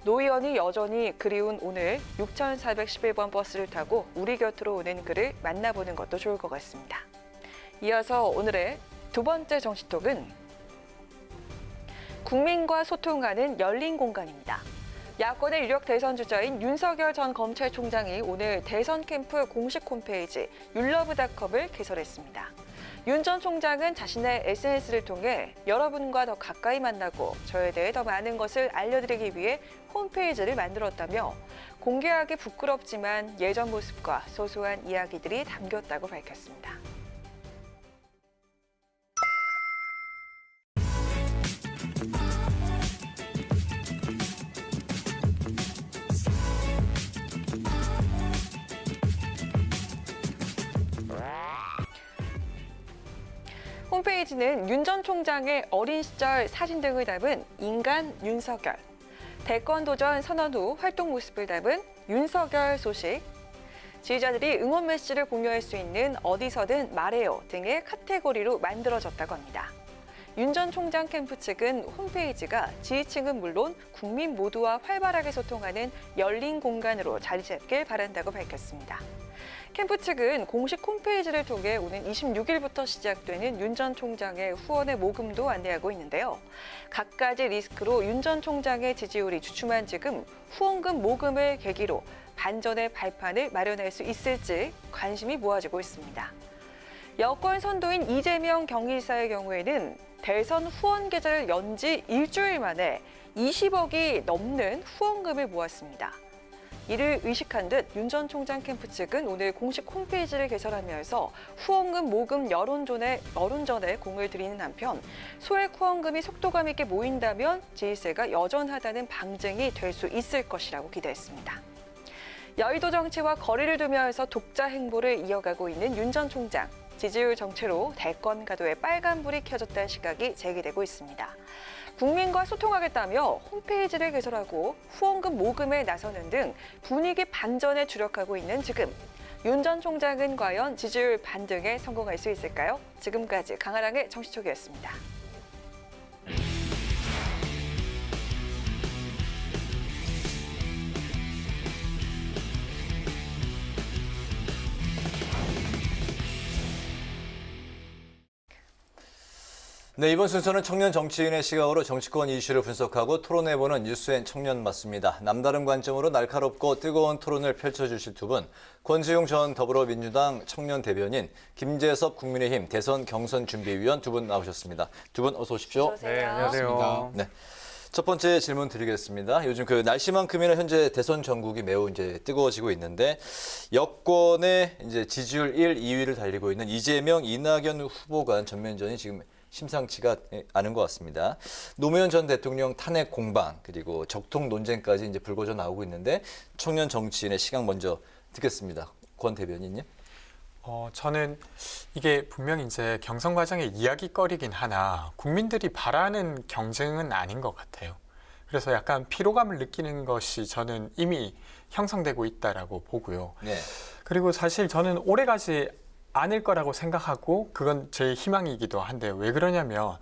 노 의원이 여전히 그리운 오늘 6411번 버스를 타고 우리 곁으로 오는 그를 만나보는 것도 좋을 것 같습니다. 이어서 오늘의 두 번째 정치톡은 국민과 소통하는 열린 공간입니다. 야권의 유력 대선 주자인 윤석열 전 검찰총장이 오늘 대선 캠프 공식 홈페이지 율러브닷컴을 개설했습니다. 윤 전 총장은 자신의 SNS를 통해 여러분과 더 가까이 만나고 저에 대해 더 많은 것을 알려드리기 위해 홈페이지를 만들었다며 공개하기 부끄럽지만 예전 모습과 소소한 이야기들이 담겼다고 밝혔습니다. 홈페이지는 윤 전 총장의 어린 시절 사진 등을 담은 인간 윤석열, 대권 도전 선언 후 활동 모습을 담은 윤석열 소식, 지지자들이 응원 메시지를 공유할 수 있는 어디서든 말해요 등의 카테고리로 만들어졌다고 합니다. 윤 전 총장 캠프 측은 홈페이지가 지지층은 물론 국민 모두와 활발하게 소통하는 열린 공간으로 자리 잡길 바란다고 밝혔습니다. 캠프 측은 공식 홈페이지를 통해 오는 26일부터 시작되는 윤 전 총장의 후원의 모금도 안내하고 있는데요. 갖가지 리스크로 윤 전 총장의 지지율이 주춤한 지금 후원금 모금을 계기로 반전의 발판을 마련할 수 있을지 관심이 모아지고 있습니다. 여권 선도인 이재명 경기지사의 경우에는 대선 후원 계좌를 연 지 일주일 만에 20억이 넘는 후원금을 모았습니다. 이를 의식한 듯 윤 전 총장 캠프 측은 오늘 공식 홈페이지를 개설하면서 후원금 모금 여론전에 공을 들이는 한편 소액 후원금이 속도감 있게 모인다면 지지세가 여전하다는 방증이 될 수 있을 것이라고 기대했습니다. 여의도 정치와 거리를 두면서 독자 행보를 이어가고 있는 윤 전 총장. 지지율 정체로 대권 가도에 빨간불이 켜졌다는 시각이 제기되고 있습니다. 국민과 소통하겠다며 홈페이지를 개설하고 후원금 모금에 나서는 등 분위기 반전에 주력하고 있는 지금 윤 전 총장은 과연 지지율 반등에 성공할 수 있을까요? 지금까지 강아랑의 정치톡이었습니다. 네, 이번 순서는 청년 정치인의 시각으로 정치권 이슈를 분석하고 토론해보는 뉴스엔 청년 맞습니다. 남다른 관점으로 날카롭고 뜨거운 토론을 펼쳐주실 두 분, 권지용 전 더불어민주당 청년 대변인, 김재섭 국민의힘 대선 경선 준비위원 두 분 나오셨습니다. 두 분 어서 오십시오. 네, 안녕하세요. 네. 첫 번째 질문 드리겠습니다. 요즘 그 날씨만큼이나 현재 대선 전국이 매우 이제 뜨거워지고 있는데 여권의 이제 지지율 1, 2위를 달리고 있는 이재명, 이낙연 후보 간 전면전이 지금 심상치가 않은 것 같습니다. 노무현 전 대통령 탄핵 공방 그리고 적통 논쟁까지 이제 불거져 나오고 있는데 청년 정치인의 시각 먼저 듣겠습니다. 권 대변인님. 저는 이게 분명히 이제 경선 과정의 이야기거리긴 하나 국민들이 바라는 경쟁은 아닌 것 같아요. 그래서 약간 피로감을 느끼는 것이 저는 이미 형성되고 있다라고 보고요. 네. 그리고 사실 저는 오래가지 않을 거라고 생각하고 그건 제 희망이기도 한데요. 왜 그러냐면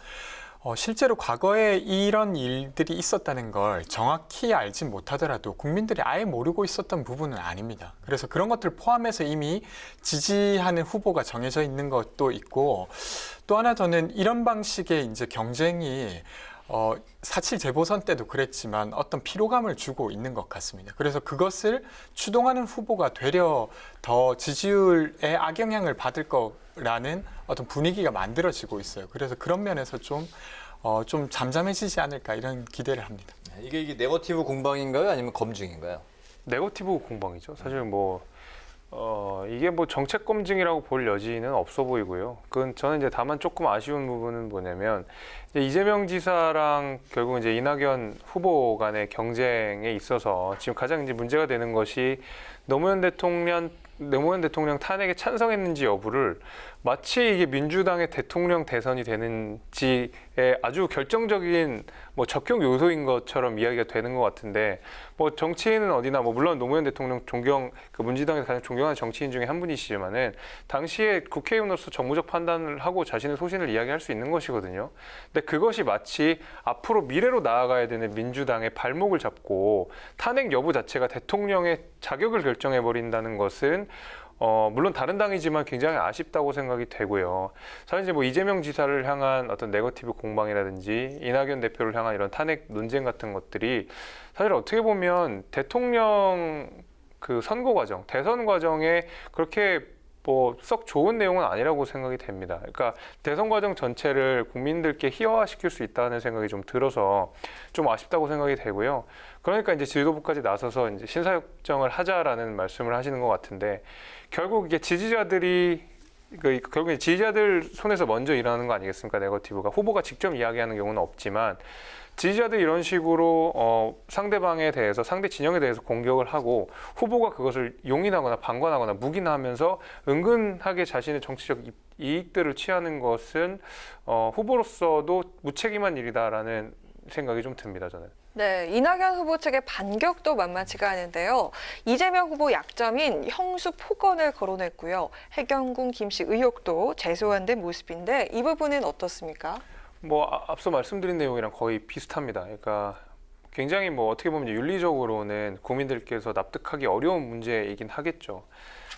실제로 과거에 이런 일들이 있었다는 걸 정확히 알지 못하더라도 국민들이 아예 모르고 있었던 부분은 아닙니다. 그래서 그런 것들 포함해서 이미 지지하는 후보가 정해져 있는 것도 있고 또 하나 저는 이런 방식의 이제 경쟁이 4.7 재보선 때도 그랬지만 어떤 피로감을 주고 있는 것 같습니다. 그래서 그것을 추동하는 후보가 되려 더 지지율에 악영향을 받을 거라는 어떤 분위기가 만들어지고 있어요. 그래서 그런 면에서 좀 잠잠해지지 않을까 이런 기대를 합니다. 이게 네거티브 공방인가요? 아니면 검증인가요? 네거티브 공방이죠. 사실 이게 정책 검증이라고 볼 여지는 없어 보이고요. 그건 저는 이제 다만 조금 아쉬운 부분은 뭐냐면 이제 이재명 지사랑 결국 이제 이낙연 후보 간의 경쟁에 있어서 지금 가장 이제 문제가 되는 것이 노무현 대통령 탄핵에 찬성했는지 여부를 마치 이게 민주당의 대통령 대선이 되는지에 아주 결정적인 뭐 적용 요소인 것처럼 이야기가 되는 것 같은데, 뭐 정치인은 어디나 뭐 물론 노무현 대통령 민주당에서 가장 존경하는 정치인 중에 한 분이시지만은 당시에 국회의원으로서 정무적 판단을 하고 자신의 소신을 이야기할 수 있는 것이거든요. 근데 그것이 마치 앞으로 미래로 나아가야 되는 민주당의 발목을 잡고 탄핵 여부 자체가 대통령의 자격을 결정해 버린다는 것은 물론 다른 당이지만 굉장히 아쉽다고 생각이 되고요. 사실 이제 뭐 이재명 지사를 향한 어떤 네거티브 공방이라든지 이낙연 대표를 향한 이런 탄핵 논쟁 같은 것들이 사실 어떻게 보면 대통령 그 선거 과정, 대선 과정에 그렇게 뭐 썩 좋은 내용은 아니라고 생각이 됩니다. 그러니까 대선 과정 전체를 국민들께 희화화시킬 수 있다는 생각이 좀 들어서 좀 아쉽다고 생각이 되고요. 그러니까 이제 지도부까지 나서서 이제 신사역정을 하자라는 말씀을 하시는 것 같은데, 결국 이게 지지자들 손에서 먼저 일어나는 거 아니겠습니까? 네거티브가 후보가 직접 이야기하는 경우는 없지만 지지자들이 이런 식으로 상대방에 대해서, 상대 진영에 대해서 공격을 하고 후보가 그것을 용인하거나 방관하거나 묵인하면서 은근하게 자신의 정치적 이익들을 취하는 것은 후보로서도 무책임한 일이다라는 생각이 좀 듭니다, 저는. 네, 이낙연 후보 측의 반격도 만만치가 않은데요. 이재명 후보 약점인 형수 폭언을 거론했고요. 해경군 김씨 의혹도 재소환된 모습인데 이 부분은 어떻습니까? 뭐 앞서 말씀드린 내용이랑 거의 비슷합니다. 그러니까 굉장히 뭐 어떻게 보면 윤리적으로는 국민들께서 납득하기 어려운 문제이긴 하겠죠.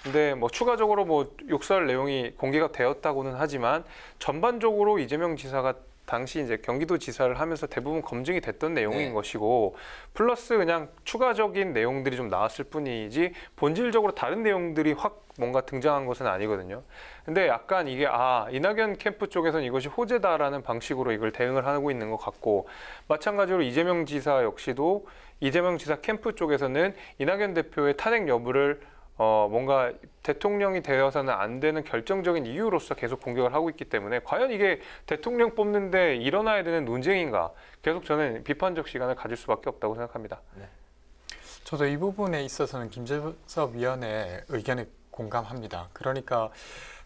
근데 뭐 추가적으로 뭐 욕설 내용이 공개가 되었다고는 하지만 전반적으로 이재명 지사가 당시 이제 경기도지사를 하면서 대부분 검증이 됐던 내용인 것이고, 플러스 그냥 추가적인 내용들이 좀 나왔을 뿐이지 본질적으로 다른 내용들이 확 뭔가 등장한 것은 아니거든요. 근데 약간 이게 이낙연 캠프 쪽에서는 이것이 호재다라는 방식으로 이걸 대응을 하고 있는 것 같고, 마찬가지로 이재명 지사 역시도 이재명 지사 캠프 쪽에서는 이낙연 대표의 탄핵 여부를 뭔가 대통령이 되어서는 안 되는 결정적인 이유로서 계속 공격을 하고 있기 때문에 과연 이게 대통령 뽑는데 일어나야 되는 논쟁인가, 계속 저는 비판적 시간을 가질 수밖에 없다고 생각합니다. 네. 저도 이 부분에 있어서는 김재섭 위원의 의견에 공감합니다. 그러니까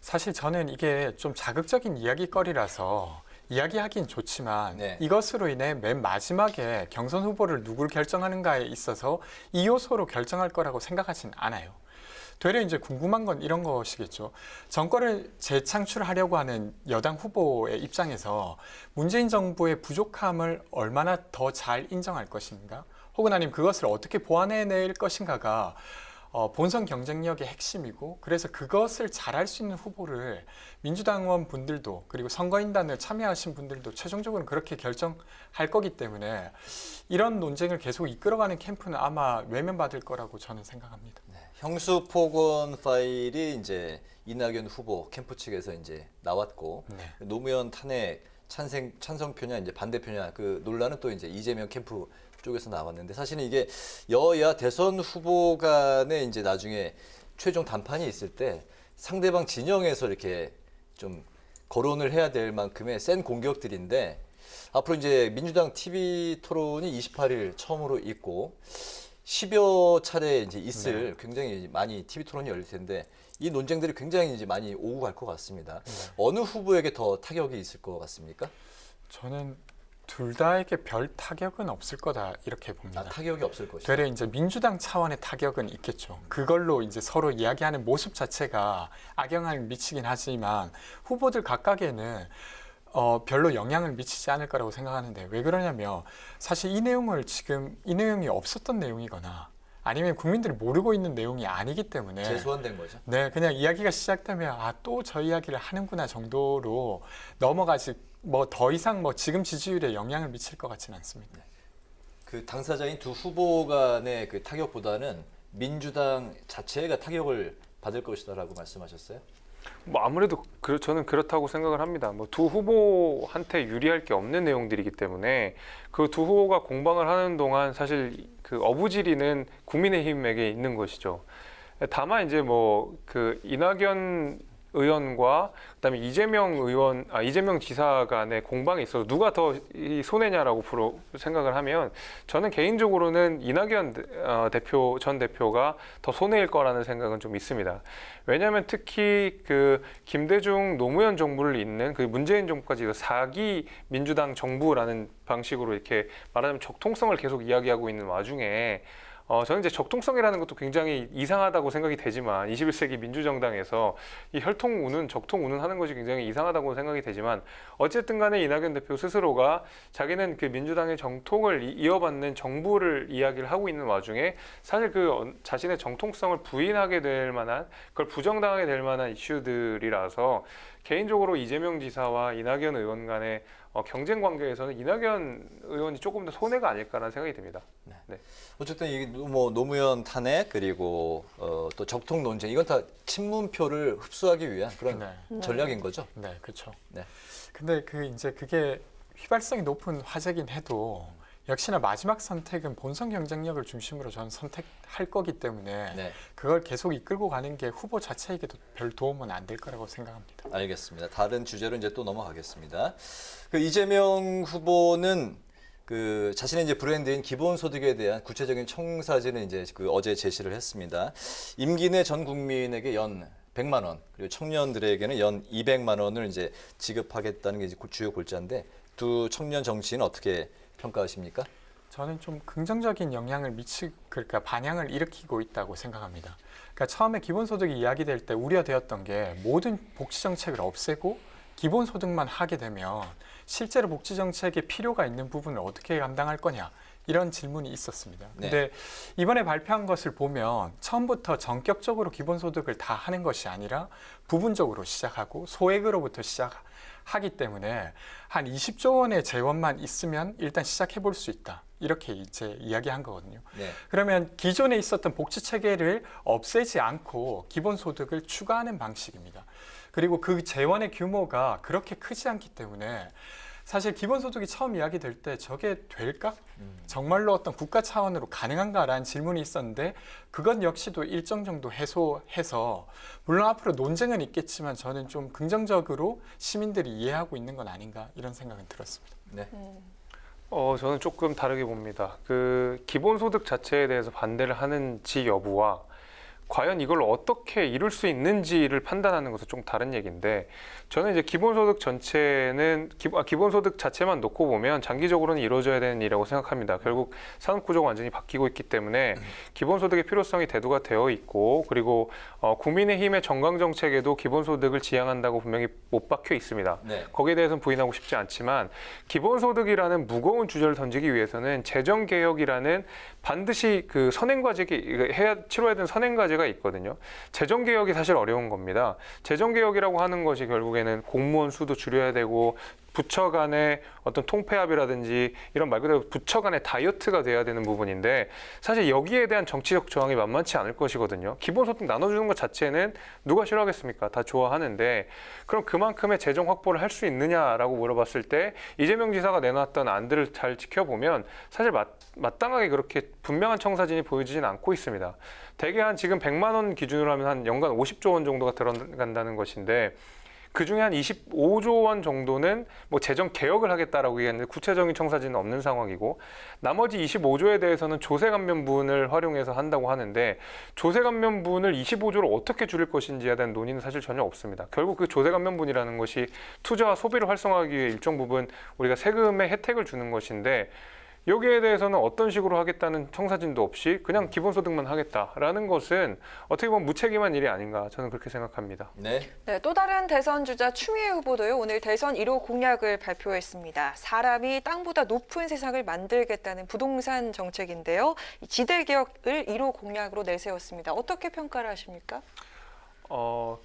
사실 저는 이게 좀 자극적인 이야기거리라서 이야기하긴 좋지만 이것으로 인해 맨 마지막에 경선 후보를 누굴 결정하는가에 있어서 이 요소로 결정할 거라고 생각하진 않아요. 되려 이제 궁금한 건 이런 것이겠죠. 정권을 재창출하려고 하는 여당 후보의 입장에서 문재인 정부의 부족함을 얼마나 더 잘 인정할 것인가, 혹은 아니면 그것을 어떻게 보완해낼 것인가가 본선 경쟁력의 핵심이고, 그래서 그것을 잘할 수 있는 후보를 민주당원 분들도 그리고 선거인단을 참여하신 분들도 최종적으로 그렇게 결정할 거기 때문에 이런 논쟁을 계속 이끌어가는 캠프는 아마 외면받을 거라고 저는 생각합니다. 형수 폭언 파일이 이제 이낙연 후보 캠프 측에서 이제 나왔고, 노무현 탄핵 찬성표냐 이제 반대표냐 그 논란은 또 이제 이재명 캠프 쪽에서 나왔는데, 사실은 이게 여야 대선 후보 간에 이제 나중에 최종 단판이 있을 때 상대방 진영에서 이렇게 좀 거론을 해야 될 만큼의 센 공격들인데, 앞으로 이제 민주당 TV 토론이 28일 처음으로 있고 10여 차례 이제 있을 굉장히 많이 TV 토론이 열릴 텐데 이 논쟁들이 굉장히 이제 많이 오고 갈 것 같습니다. 어느 후보에게 더 타격이 있을 것 같습니까? 저는 둘 다에게 별 타격은 없을 거다 이렇게 봅니다. 타격이 없을 것이다. 되려 이제 민주당 차원의 타격은 있겠죠. 그걸로 이제 서로 이야기하는 모습 자체가 악영향을 미치긴 하지만 후보들 각각에는 별로 영향을 미치지 않을 거라고 생각하는데, 왜 그러냐면 사실 이 내용이 없었던 내용이거나 아니면 국민들이 모르고 있는 내용이 아니기 때문에 재소환된 거죠. 네, 그냥 이야기가 시작되면 또 저 이야기를 하는구나 정도로 넘어가지 뭐 더 이상 뭐 지금 지지율에 영향을 미칠 것 같지는 않습니다. 그 당사자인 두 후보 간의 그 타격보다는 민주당 자체가 타격을 받을 것이다라고 말씀하셨어요? 뭐 아무래도 저는 그렇다고 생각을 합니다. 뭐 두 후보한테 유리할 게 없는 내용들이기 때문에 그 두 후보가 공방을 하는 동안 사실 그 어부지리는 국민의힘에게 있는 것이죠. 다만 이제 뭐 그 이낙연 의원과 그다음에 이재명 지사 간의 공방에 있어서 누가 더 손해냐라고 생각을 하면 저는 개인적으로는 이낙연 전 대표가 더 손해일 거라는 생각은 좀 있습니다. 왜냐하면 특히 그 김대중 노무현 정부를 잇는 그 문재인 정부까지 4기 민주당 정부라는 방식으로 이렇게 말하자면 적통성을 계속 이야기하고 있는 와중에 저는 이제 적통성이라는 것도 굉장히 이상하다고 생각이 되지만 21세기 민주정당에서 이 혈통 운운, 적통 운운하는 것이 굉장히 이상하다고 생각이 되지만 어쨌든 간에 이낙연 대표 스스로가 자기는 그 민주당의 정통을 이어받는 정부를 이야기를 하고 있는 와중에 사실 그 자신의 정통성을 부인하게 될 만한 그걸 부정당하게 될 만한 이슈들이라서 개인적으로 이재명 지사와 이낙연 의원 간의 경쟁 관계에서는 이낙연 의원이 조금 더 손해가 아닐까라는 생각이 듭니다. 네. 어쨌든 이 뭐 노무현 탄핵 그리고 또 적통 논쟁 이건 다 친문표를 흡수하기 위한 그런 전략인 거죠. 네, 그렇죠. 네. 근데 이제 그게 휘발성이 높은 화제긴 해도 역시나 마지막 선택은 본선 경쟁력을 중심으로 저는 선택할 거기 때문에 그걸 계속 이끌고 가는 게 후보 자체에게도 별 도움은 안 될 거라고 생각합니다. 알겠습니다. 다른 주제로 이제 또 넘어가겠습니다. 그 이재명 후보는 그 자신의 이제 브랜드인 기본소득에 대한 구체적인 청사진을 이제 어제 제시를 했습니다. 임기 내 전 국민에게 연 100만 원 그리고 청년들에게는 연 200만 원을 이제 지급하겠다는 게 이제 주요 골자인데 두 청년 정치인 어떻게 평가하십니까? 저는 좀 긍정적인 영향을 그러니까 반향을 일으키고 있다고 생각합니다. 그러니까 처음에 기본소득이 이야기될 때 우려되었던 게 모든 복지 정책을 없애고 기본소득만 하게 되면 실제로 복지 정책에 필요가 있는 부분을 어떻게 감당할 거냐 이런 질문이 있었습니다. 근데 이번에 발표한 것을 보면 처음부터 전격적으로 기본소득을 다 하는 것이 아니라 부분적으로 시작하고 소액으로부터 시작하기 때문에 한 20조 원의 재원만 있으면 일단 시작해 볼 수 있다. 이렇게 이제 이야기한 거거든요. 그러면 기존에 있었던 복지 체계를 없애지 않고 기본소득을 추가하는 방식입니다. 그리고 그 재원의 규모가 그렇게 크지 않기 때문에 사실 기본소득이 처음 이야기될 때 저게 될까? 정말로 어떤 국가 차원으로 가능한가라는 질문이 있었는데 그것 역시도 일정 정도 해소해서 물론 앞으로 논쟁은 있겠지만 저는 좀 긍정적으로 시민들이 이해하고 있는 건 아닌가 이런 생각은 들었습니다. 네. 저는 조금 다르게 봅니다. 그 기본소득 자체에 대해서 반대를 하는지 여부와 과연 이걸 어떻게 이룰 수 있는지를 판단하는 것은 좀 다른 얘기인데 저는 이제 기본소득 전체는 기본소득 자체만 놓고 보면 장기적으로는 이루어져야 되는 일이라고 생각합니다. 결국 산업구조가 완전히 바뀌고 있기 때문에 기본소득의 필요성이 대두가 되어 있고 그리고 국민의힘의 정강정책에도 기본소득을 지향한다고 분명히 못 박혀 있습니다. 거기에 대해서는 부인하고 싶지 않지만 기본소득이라는 무거운 주제를 던지기 위해서는 재정개혁이라는 반드시 그 치러야 되는 선행과제가 있거든요. 재정개혁이 사실 어려운 겁니다. 재정개혁이라고 하는 것이 결국에는 공무원 수도 줄여야 되고 부처 간의 어떤 통폐합이라든지 이런 말 그대로 부처 간의 다이어트가 돼야 되는 부분인데 사실 여기에 대한 정치적 저항이 만만치 않을 것이거든요. 기본소득 나눠주는 것 자체는 누가 싫어하겠습니까? 다 좋아하는데 그럼 그만큼의 재정 확보를 할 수 있느냐라고 물어봤을 때 이재명 지사가 내놨던 안들을 잘 지켜보면 사실 마땅하게 그렇게 분명한 청사진이 보여지진 않고 있습니다. 대개 한 지금 100만 원 기준으로 하면 한 연간 50조 원 정도가 들어간다는 것인데 그중에 한 25조 원 정도는 뭐 재정 개혁을 하겠다라고 얘기했는데 구체적인 청사진은 없는 상황이고 나머지 25조에 대해서는 조세 감면분을 활용해서 한다고 하는데 조세 감면분을 25조로 어떻게 줄일 것인지에 대한 논의는 사실 전혀 없습니다. 결국 그 조세 감면분이라는 것이 투자와 소비를 활성화하기 위해 일정 부분 우리가 세금의 혜택을 주는 것인데 여기에 대해서는 어떤 식으로 하겠다는 청사진도 없이 그냥 기본소득만 하겠다라는 것은 어떻게 보면 무책임한 일이 아닌가 저는 그렇게 생각합니다. 네, 또 다른 대선 주자 추미애 후보도요. 오늘 대선 1호 공약을 발표했습니다. 사람이 땅보다 높은 세상을 만들겠다는 부동산 정책인데요. 지대개혁을 1호 공약으로 내세웠습니다. 어떻게 평가를 하십니까?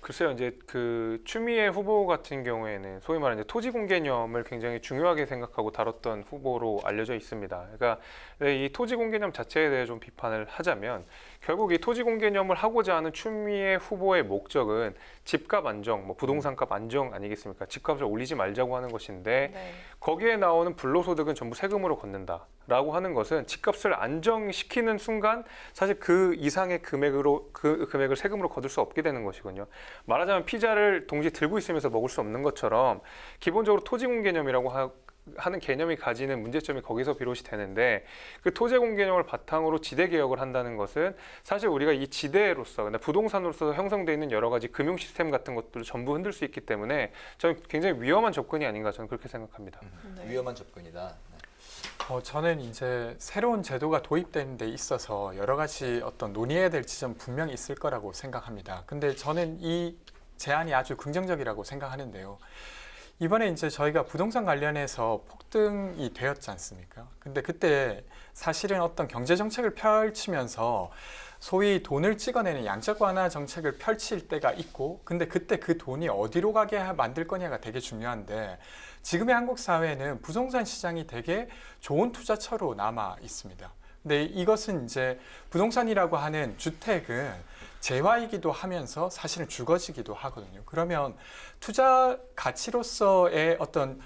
글쎄요, 이제 그 추미애 후보 같은 경우에는 소위 말하는 토지 공개념을 굉장히 중요하게 생각하고 다뤘던 후보로 알려져 있습니다. 그러니까 이 토지 공개념 자체에 대해 좀 비판을 하자면 결국 이 토지공 개념을 하고자 하는 추미애 후보의 목적은 집값 안정, 뭐 부동산값 안정 아니겠습니까? 집값을 올리지 말자고 하는 것인데 네. 거기에 나오는 불로소득은 전부 세금으로 걷는다라고 하는 것은 집값을 안정시키는 순간 사실 그 이상의 금액을 세금으로 거둘 수 없게 되는 것이군요. 말하자면 피자를 동시에 들고 있으면서 먹을 수 없는 것처럼 기본적으로 토지공 개념이라고 하는 개념이 가지는 문제점이 거기서 비롯이 되는데 그 토지공 개념을 바탕으로 지대 개혁을 한다는 것은 사실 우리가 이 지대로서 부동산으로서 형성되어 있는 여러 가지 금융 시스템 같은 것들을 전부 흔들 수 있기 때문에 저는 굉장히 위험한 접근이 아닌가 저는 그렇게 생각합니다. 위험한 접근이다. 저는 이제 새로운 제도가 도입되는 데 있어서 여러 가지 어떤 논의해야 될 지점 분명히 있을 거라고 생각합니다. 근데 저는 이 제안이 아주 긍정적이라고 생각하는데요. 이번에 이제 저희가 부동산 관련해서 폭등이 되었지 않습니까? 근데 그때 사실은 어떤 경제 정책을 펼치면서 소위 돈을 찍어내는 양적 완화 정책을 펼칠 때가 있고, 근데 그때 그 돈이 어디로 가게 만들 거냐가 되게 중요한데, 지금의 한국 사회는 부동산 시장이 되게 좋은 투자처로 남아 있습니다. 근데 이것은 이제 부동산이라고 하는 주택은 재화이기도 하면서 사실은 죽어지기도 하거든요. 그러면 투자 가치로서의 어떤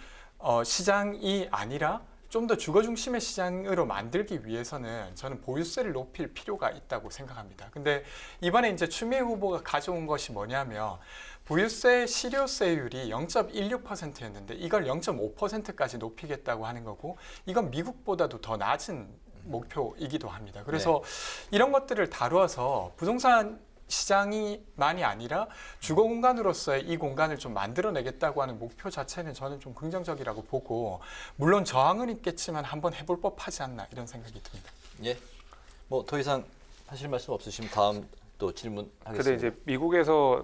시장이 아니라 좀 더 주거 중심의 시장으로 만들기 위해서는 저는 보유세를 높일 필요가 있다고 생각합니다. 근데 이번에 이제 추미애 후보가 가져온 것이 뭐냐면 보유세 실효세율이 0.16%였는데 이걸 0.5%까지 높이겠다고 하는 거고, 이건 미국보다도 더 낮은 목표이기도 합니다. 그래서 이런 것들을 다루어서 부동산 시장이만이 아니라 주거 공간으로서의 이 공간을 좀 만들어내겠다고 하는 목표 자체는 저는 좀 긍정적이라고 보고, 물론 저항은 있겠지만 한번 해볼 법하지 않나 이런 생각이 듭니다. 예, 뭐 더 이상 하실 말씀 없으시면 다음 또 질문하겠습니다. 근데 이제 미국에서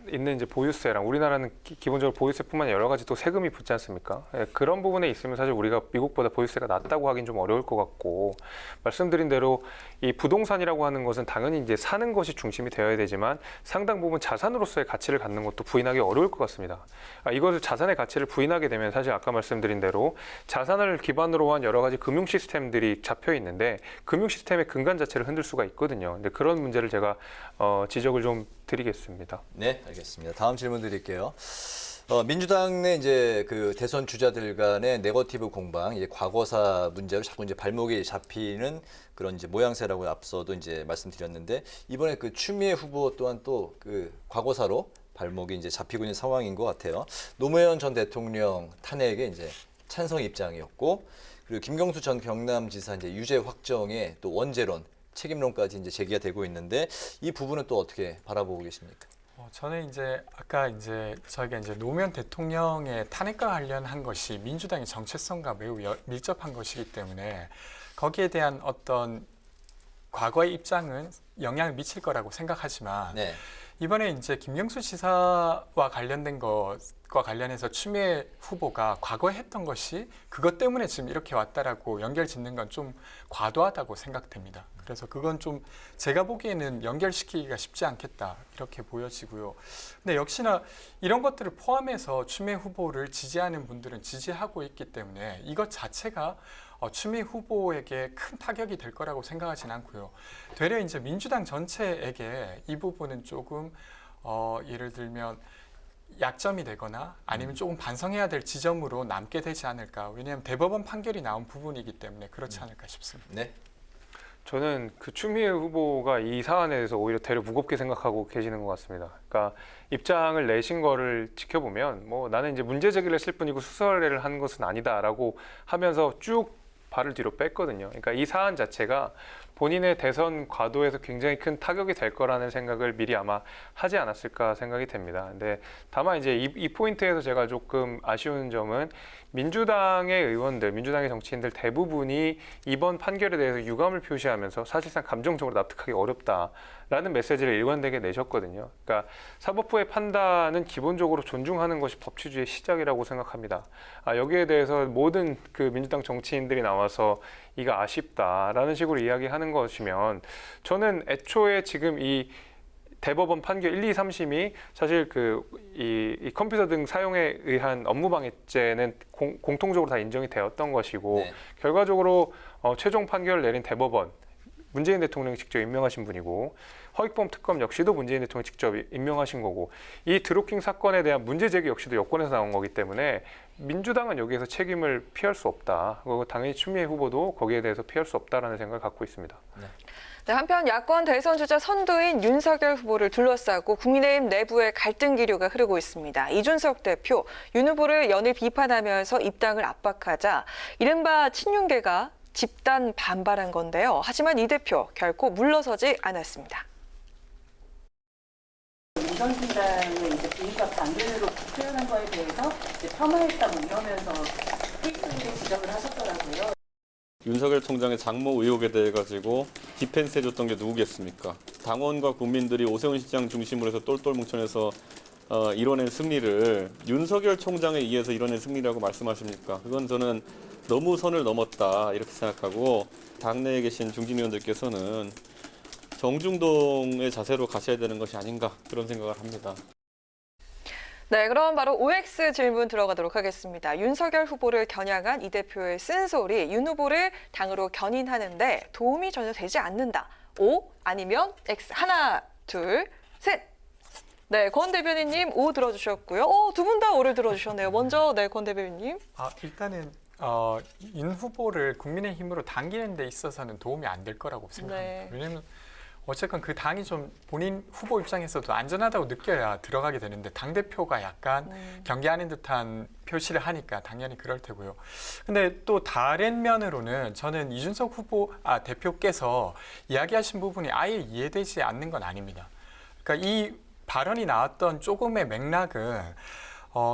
있는 이제 보유세랑 우리나라는 기본적으로 보유세뿐만 아니라 여러 가지 또 세금이 붙지 않습니까? 예, 그런 부분에 있으면 사실 우리가 미국보다 보유세가 낮다고 하긴 좀 어려울 것 같고, 말씀드린 대로 이 부동산이라고 하는 것은 당연히 이제 사는 것이 중심이 되어야 되지만 상당 부분 자산으로서의 가치를 갖는 것도 부인하기 어려울 것 같습니다. 이것을 자산의 가치를 부인하게 되면 사실 아까 말씀드린 대로 자산을 기반으로 한 여러 가지 금융 시스템들이 잡혀 있는데 금융 시스템의 근간 자체를 흔들 수가 있거든요. 근데 그런 문제를 제가 지적을 좀 드리겠습니다. 네, 알겠습니다. 다음 질문 드릴게요. 민주당 내 이제 그 대선 주자들 간의 네거티브 공방, 이제 과거사 문제로 자꾸 이제 발목이 잡히는 그런 이제 모양새라고 앞서도 이제 말씀드렸는데, 이번에 그 추미애 후보 또한 또 그 과거사로 발목이 이제 잡히고 있는 상황인 것 같아요. 노무현 전 대통령 탄핵에 이제 찬성 입장이었고, 그리고 김경수 전 경남지사 이제 유죄 확정에 또 원죄론, 책임론까지 이제 제기가 되고 있는데, 이 부분은 또 어떻게 바라보고 계십니까? 저는 이제 아까 이제 저희가 이제 노무현 대통령의 탄핵과 관련한 것이 민주당의 정체성과 매우 밀접한 것이기 때문에 거기에 대한 어떤 과거의 입장은 영향을 미칠 거라고 생각하지만, 이번에 이제 김경수 지사와 관련된 것과 관련해서 추미애 후보가 과거에 했던 것이 그것 때문에 지금 이렇게 왔다라고 연결 짓는 건 좀 과도하다고 생각됩니다. 그래서 그건 좀 제가 보기에는 연결시키기가 쉽지 않겠다 이렇게 보여지고요. 근데 역시나 이런 것들을 포함해서 추미애 후보를 지지하는 분들은 지지하고 있기 때문에 이것 자체가 추미애 후보에게 큰 타격이 될 거라고 생각하진 않고요. 되려 이제 민주당 전체에게 이 부분은 조금 예를 들면 약점이 되거나 아니면 조금 반성해야 될 지점으로 남게 되지 않을까. 왜냐하면 대법원 판결이 나온 부분이기 때문에 그렇지 않을까 싶습니다. 네. 저는 그 추미애 후보가 이 사안에 대해서 오히려 되려 무겁게 생각하고 계시는 것 같습니다. 그러니까 입장을 내신 거를 지켜보면 뭐 나는 이제 문제 제기를 했을 뿐이고 수사를 한 것은 아니다라고 하면서 쭉 발을 뒤로 뺐거든요. 그러니까 이 사안 자체가 본인의 대선 과도에서 굉장히 큰 타격이 될 거라는 생각을 미리 아마 하지 않았을까 생각이 됩니다. 근데 다만 이제 이 포인트에서 제가 조금 아쉬운 점은 민주당의 의원들, 민주당의 정치인들 대부분이 이번 판결에 대해서 유감을 표시하면서 사실상 감정적으로 납득하기 어렵다라는 메시지를 일관되게 내셨거든요. 그러니까 사법부의 판단은 기본적으로 존중하는 것이 법치주의의 시작이라고 생각합니다. 여기에 대해서 모든 그 민주당 정치인들이 나와서 이거 아쉽다라는 식으로 이야기하는 것이면 저는 애초에 지금 이 대법원 판결 1, 2, 3심이 사실 이 컴퓨터 등 사용에 의한 업무방해죄는 공통적으로 다 인정이 되었던 것이고 결과적으로 최종 판결을 내린 대법원 문재인 대통령이 직접 임명하신 분이고 허익범 특검 역시도 문재인 대통령이 직접 임명하신 거고 이 드루킹 사건에 대한 문제 제기 역시도 여권에서 나온 거기 때문에 민주당은 여기에서 책임을 피할 수 없다. 그리고 당연히 추미애 후보도 거기에 대해서 피할 수 없다라는 생각을 갖고 있습니다. 네, 한편 야권 대선 주자 선두인 윤석열 후보를 둘러싸고 국민의힘 내부에 갈등 기류가 흐르고 있습니다. 이준석 대표, 윤 후보를 연일 비판하면서 입당을 압박하자 이른바 친윤계가 집단 반발한 건데요. 하지만 이 대표 결코 물러서지 않았습니다. 민정신당의 이제 부인과 반대로 표현한 거에 대해서 이제 폄하했다고 이러면서 페이스북에 지적을 하셨더라고요. 윤석열 총장의 장모 의혹에 대해 가지고 디펜스 해줬던 게 누구겠습니까? 당원과 국민들이 오세훈 시장 중심으로 해서 똘똘 뭉쳐내서 이뤄낸 승리를 윤석열 총장에 의해서 이뤄낸 승리라고 말씀하십니까? 그건 저는 너무 선을 넘었다 이렇게 생각하고 당내에 계신 중진 의원들께서는 정중동의 자세로 가셔야 되는 것이 아닌가 그런 생각을 합니다. 네, 그럼 바로 OX 질문 들어가도록 하겠습니다. 윤석열 후보를 겨냥한 이 대표의 쓴소리, 윤 후보를 당으로 견인하는데 도움이 전혀 되지 않는다. O 아니면 X. 하나, 둘, 셋. 네, 권 대변인님 O 들어주셨고요. 두 분 다 O를 들어주셨네요. 먼저 네, 권 대변인님. 일단은 윤 후보를 국민의힘으로 당기는 데 있어서는 도움이 안 될 거라고 생각합니다. 네. 왜냐하면 어쨌건 그 당이 좀 본인 후보 입장에서도 안전하다고 느껴야 들어가게 되는데 당대표가 약간 경계하는 듯한 표시를 하니까 당연히 그럴 테고요. 근데 또 다른 면으로는 저는 이준석 대표께서 이야기하신 부분이 아예 이해되지 않는 건 아닙니다. 그러니까 이 발언이 나왔던 조금의 맥락은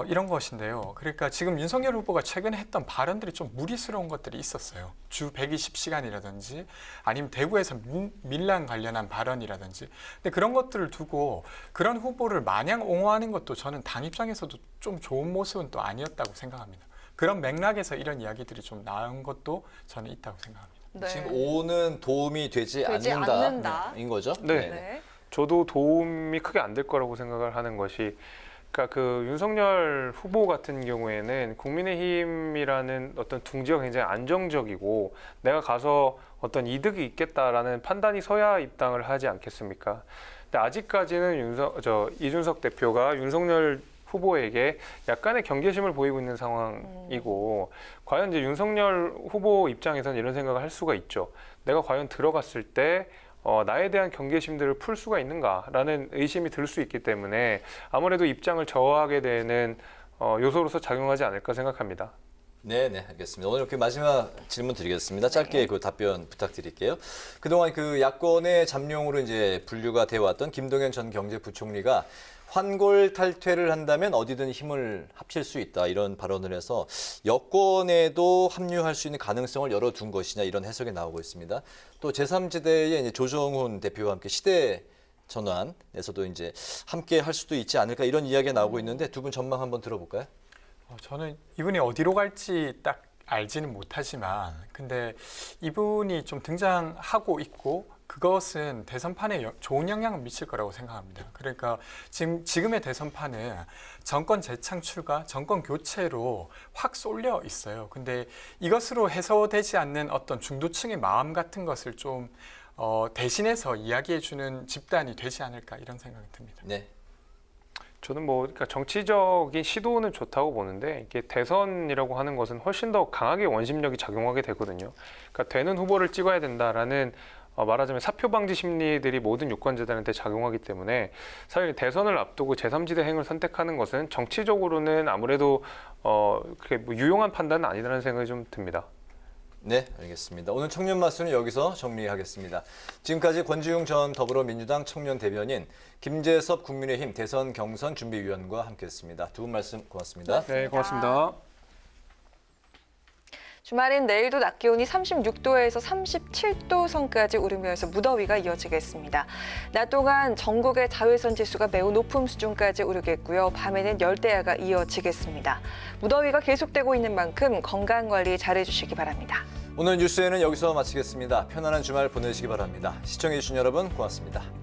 이런 것인데요. 그러니까 지금 윤석열 후보가 최근에 했던 발언들이 좀 무리스러운 것들이 있었어요. 주 120시간이라든지 아니면 대구에서 밀란 관련한 발언이라든지. 근데 그런 것들을 두고 그런 후보를 마냥 옹호하는 것도 저는 당 입장에서도 좀 좋은 모습은 또 아니었다고 생각합니다. 그런 맥락에서 이런 이야기들이 좀 나온 것도 저는 있다고 생각합니다. 네. 지금 O는 도움이 되지 않는다인 거죠? 네. 저도 도움이 크게 안 될 거라고 생각을 하는 것이 그러니까 그 윤석열 후보 같은 경우에는 국민의힘이라는 어떤 둥지가 굉장히 안정적이고 내가 가서 어떤 이득이 있겠다라는 판단이 서야 입당을 하지 않겠습니까? 근데 아직까지는 이준석 대표가 윤석열 후보에게 약간의 경계심을 보이고 있는 상황이고 과연 이제 윤석열 후보 입장에서는 이런 생각을 할 수가 있죠. 내가 과연 들어갔을 때 나에 대한 경계심들을 풀 수가 있는가라는 의심이 들 수 있기 때문에 아무래도 입장을 저하게 되는 요소로서 작용하지 않을까 생각합니다. 네, 알겠습니다. 오늘 이렇게 마지막 질문 드리겠습니다. 짧게 그 답변 부탁드릴게요. 그동안 그 야권의 잠룡으로 이제 분류가 되어 왔던 김동연 전 경제부총리가 환골 탈퇴를 한다면 어디든 힘을 합칠 수 있다 이런 발언을 해서 여권에도 합류할 수 있는 가능성을 열어둔 것이냐 이런 해석이 나오고 있습니다. 또 제3지대의 이제 조정훈 대표와 함께 시대 전환에서도 이제 함께 할 수도 있지 않을까 이런 이야기가 나오고 있는데 두 분 전망 한번 들어볼까요? 저는 이분이 어디로 갈지 딱 알지는 못하지만 근데 이분이 좀 등장하고 있고 그것은 대선판에 좋은 영향을 미칠 거라고 생각합니다. 그러니까 지금의 대선판은 정권 재창출과 정권 교체로 확 쏠려 있어요. 근데 이것으로 해소되지 않는 어떤 중도층의 마음 같은 것을 좀 대신해서 이야기해주는 집단이 되지 않을까 이런 생각이 듭니다. 네. 저는 그러니까 정치적인 시도는 좋다고 보는데 이게 대선이라고 하는 것은 훨씬 더 강하게 원심력이 작용하게 되거든요. 그러니까 되는 후보를 찍어야 된다라는 말하자면 사표 방지 심리들이 모든 유권자들한테 작용하기 때문에 사실 대선을 앞두고 제3지대 행을 선택하는 것은 정치적으로는 아무래도 그렇게 유용한 판단은 아니라는 생각이 좀 듭니다. 네, 알겠습니다. 오늘 청년 마수는 여기서 정리하겠습니다. 지금까지 권지웅 전 더불어민주당 청년 대변인, 김재섭 국민의힘 대선 경선 준비위원과 함께했습니다. 두 분 말씀 고맙습니다. 네, 고맙습니다. 주말인 내일도 낮 기온이 36도에서 37도 선까지 오르면서 무더위가 이어지겠습니다. 낮 동안 전국의 자외선 지수가 매우 높은 수준까지 오르겠고요. 밤에는 열대야가 이어지겠습니다. 무더위가 계속되고 있는 만큼 건강관리 잘해주시기 바랍니다. 오늘 뉴스에는 여기서 마치겠습니다. 편안한 주말 보내시기 바랍니다. 시청해주신 여러분 고맙습니다.